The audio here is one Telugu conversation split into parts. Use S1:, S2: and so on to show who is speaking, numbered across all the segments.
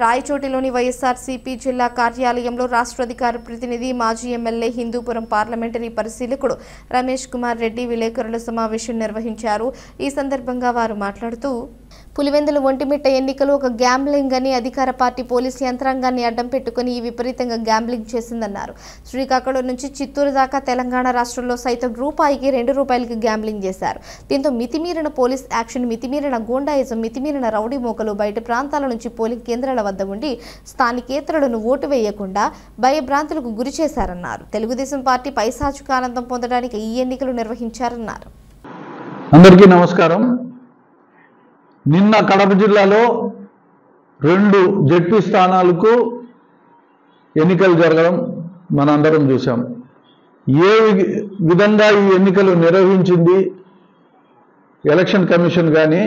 S1: రాయచోటిలోని వైఎస్ఆర్సీపీ జిల్లా కార్యాలయంలో రాష్ట్ర అధికార ప్రతినిధి మాజీ ఎమ్మెల్యే హిందూపురం పార్లమెంటరీ పరిశీలకుడు రమేష్ కుమార్ రెడ్డి విలేకరుల సమావేశం నిర్వహించారు। ఈ సందర్భంగా వారు మాట్లాడుతూ పులివెందుల ఒంటిమిట్ట ఎన్నికలు ఒక గ్యాంబ్లింగ్ అని అధికార పార్టీ పోలీసు యంత్రాంగాన్ని అడ్డం పెట్టుకుని ఈ విపరీతంగా గ్యాంబ్లింగ్ చేసిందన్నారు। శ్రీకాకుళం నుంచి చిత్తూరు దాకా తెలంగాణ రాష్ట్రంలో సైతం రూపాయికి ₹2 గ్యాంబ్లింగ్ చేశారు। దీంతో మితిమీరిన పోలీస్ యాక్షన్, మితిమీరిన గూండాయిజం, మితిమీరిన రౌడీ మోకలు బయట ప్రాంతాల నుంచి పోలింగ్ కేంద్రాల వద్ద ఉండి స్థానికేతరులను ఓటు వేయకుండా భయభ్రాంతులకు గురి చేశారన్నారు। తెలుగుదేశం పార్టీ పైశాచిక ఆనందం పొందడానికి ఈ ఎన్నికలు నిర్వహించారన్నారు।
S2: అందరికీ నమస్కారం। నిన్న కడప జిల్లాలో 2 జడ్పీ స్థానాలకు ఎన్నికలు జరగడం మనందరం చూసాం। ఏ విధంగా ఈ ఎన్నికలు నిర్వహించింది ఎలక్షన్ కమిషన్ కానీ,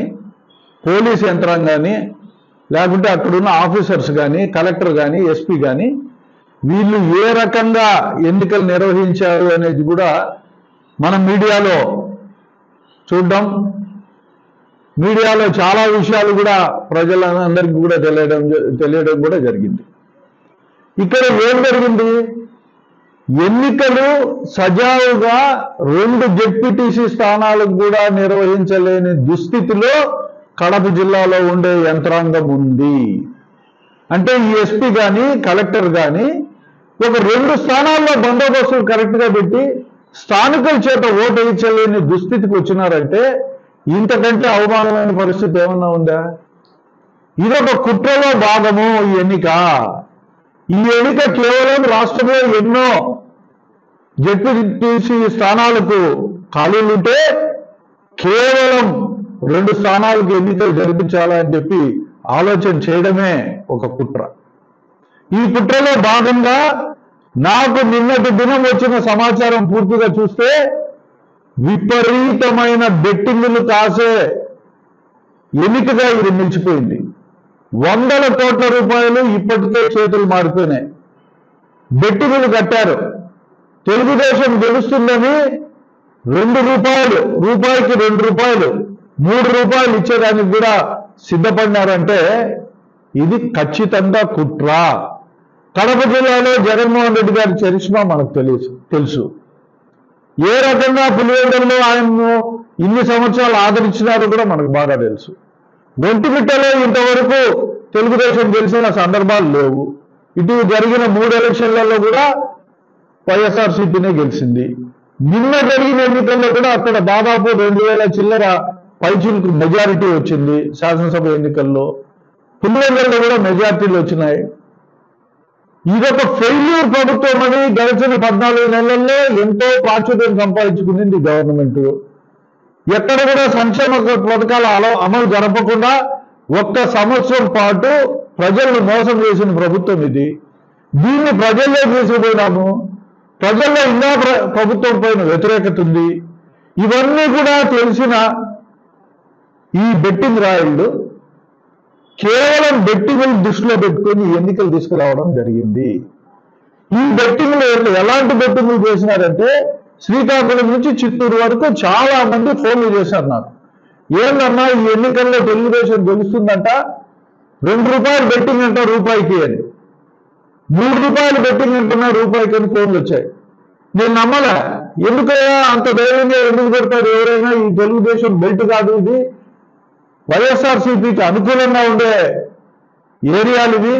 S2: పోలీస్ యంత్రాంగం కానీ, లేకుంటే అక్కడున్న ఆఫీసర్స్ కానీ, కలెక్టర్ కానీ, ఎస్పీ కానీ, వీళ్ళు ఏ రకంగా ఎన్నికలు నిర్వహించారు అనేది కూడా మనం మీడియాలో చూడడం, మీడియాలో చాలా విషయాలు కూడా ప్రజలందరికీ కూడా తెలియడం కూడా జరిగింది। ఇక్కడ ఏం జరిగింది? ఎన్నికలు సజావుగా 2 జెడ్పీటీసీ స్థానాలకు కూడా నిర్వహించలేని దుస్థితిలో కడప జిల్లాలో ఉండే యంత్రాంగం ఉంది। అంటే ఈ ఎస్పీ కానీ, కలెక్టర్ కానీ ఒక 2 స్థానాల్లో బందోబస్తులు కరెక్ట్గా పెట్టి స్థానికుల చేత ఓటు వేయించలేని దుస్థితికి వచ్చినారంటే ఇంతకంటే అవమానమైన పరిస్థితి ఏమన్నా ఉందా? ఇదొక కుట్రలో భాగము ఈ ఎన్నిక। ఈ ఎన్నిక కేవలం రాష్ట్రంలో ఎన్నో జెడ్పీటీసీ స్థానాలకు ఖాళీలుంటే కేవలం 2 స్థానాలకు ఎన్నికలు జరిపించాలని చెప్పి ఆలోచన చేయడమే ఒక కుట్ర। ఈ కుట్రలో భాగంగా నాకు నిన్నటి దినం వచ్చిన సమాచారం పూర్తిగా చూస్తే విపరీతమైన బెట్టింగులు కాసే ఎన్నికగా ఇది నిలిచిపోయింది। వందల కోట్ల రూపాయలు ఇప్పటికే చేతులు మారిపోయినాయి। బెట్టింగులు కట్టారు। తెలుగుదేశం గెలుస్తుందని ₹2, రూపాయికి ₹2, ₹3 ఇచ్చేదానికి కూడా సిద్ధపడినారంటే ఇది ఖచ్చితంగా కుట్ర। కడప జిల్లాలో జగన్మోహన్ రెడ్డి గారి చరిష్మా మనకు తెలుసు। ఏ రకంగా పులివెందులలో ఆయన్ను ఇన్ని సంవత్సరాలు ఆదరించినారో కూడా మనకు బాగా తెలుసు। ఒంటిమిట్టలో ఇంతవరకు తెలుగుదేశం గెలిచిన సందర్భాలు లేవు। ఇటు జరిగిన 3 ఎలక్షన్లలో కూడా వైఎస్ఆర్సీపీనే గెలిచింది। నిన్న జరిగిన ఎన్నికల్లో కూడా అక్కడ దాదాపు 2000 చిల్లర పైచిలకు మెజారిటీ వచ్చింది। శాసనసభ ఎన్నికల్లో పులివెందులలో కూడా మెజారిటీలు వచ్చినాయి। ఇదొక ఫెయిల్యూర్ ప్రభుత్వం అని గడిచిన 14 నెలల్లో ఎంతో ప్రాచుర్యం సంపాదించుకుంది గవర్నమెంట్। ఎక్కడ కూడా సంక్షేమ పథకాల అమలు జరపకుండా 1 సంవత్సరం పాటు ప్రజలను మోసం చేసిన ప్రభుత్వం ఇది। దీన్ని ప్రజల్లో తీసుకుపోయినాము। ప్రజల్లో ఇంకా ప్రభుత్వం పైన వ్యతిరేకత ఉంది। ఇవన్నీ కూడా తెలిసిన ఈ బెట్టింగ్ రాయుళ్ళు కేవలం బెట్టింగులు దృష్టిలో పెట్టుకొని ఎన్నికలు తీసుకురావడం జరిగింది। ఈ బెట్టింగ్లు ఎలాంటి బెట్టింగులు చేసినారంటే శ్రీకాకుళం నుంచి చిత్తూరు వరకు చాలా మంది ఫోన్లు చేశారు నాకు। ఏందన్నా ఈ ఎన్నికల్లో తెలుగుదేశం గెలుస్తుందంట, ₹2 బెట్టింగ్ అంట రూపాయికి అని, ₹3 బెట్టింగ్ అంటున్నా రూపాయికి అని ఫోన్లు వచ్చాయి। నేను నమ్మలే। ఎందుకైనా అంత ధైర్యంగా ఎందుకు పెడతారు ఎవరైనా? ఈ తెలుగుదేశం బెల్ట్ కాదు, ఇది వైఎస్ఆర్సీపీకి అనుకూలంగా ఉండే ఏరియాలు ఇవి।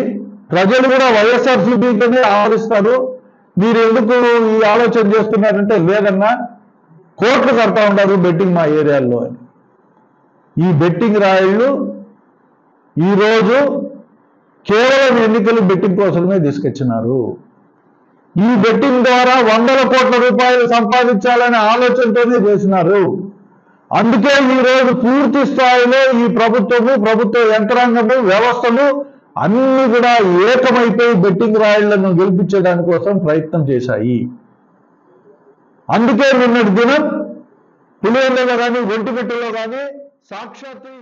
S2: ప్రజలు కూడా వైఎస్ఆర్సీపీతోనే ఆదరిస్తారు। మీరు ఎందుకు ఈ ఆలోచన చేస్తున్నారంటే లేదన్నా కోట్లు కడతా ఉంటారు బెట్టింగ్ మా ఏరియాల్లో అని। ఈ బెట్టింగ్ రాయిళ్ళు ఈరోజు కేవలం ఎన్నికలు బెట్టింగ్ కోసమే తీసుకొచ్చినారు। ఈ బెట్టింగ్ ద్వారా వందల కోట్ల రూపాయలు సంపాదించాలనే ఆలోచనతోనే చేసినారు। అందుకే ఈరోజు పూర్తి స్థాయిలో ఈ ప్రభుత్వ యంత్రాంగము, వ్యవస్థలు అన్ని కూడా ఏకమైపోయి బెట్టింగ్ రాయిళ్లను గెలిపించడానికి కోసం ప్రయత్నం చేశాయి। అందుకే నిన్నటి దినం పులివెందులలో కానీ, ఒంటిమిట్టలో కానీ సాక్షాత్తు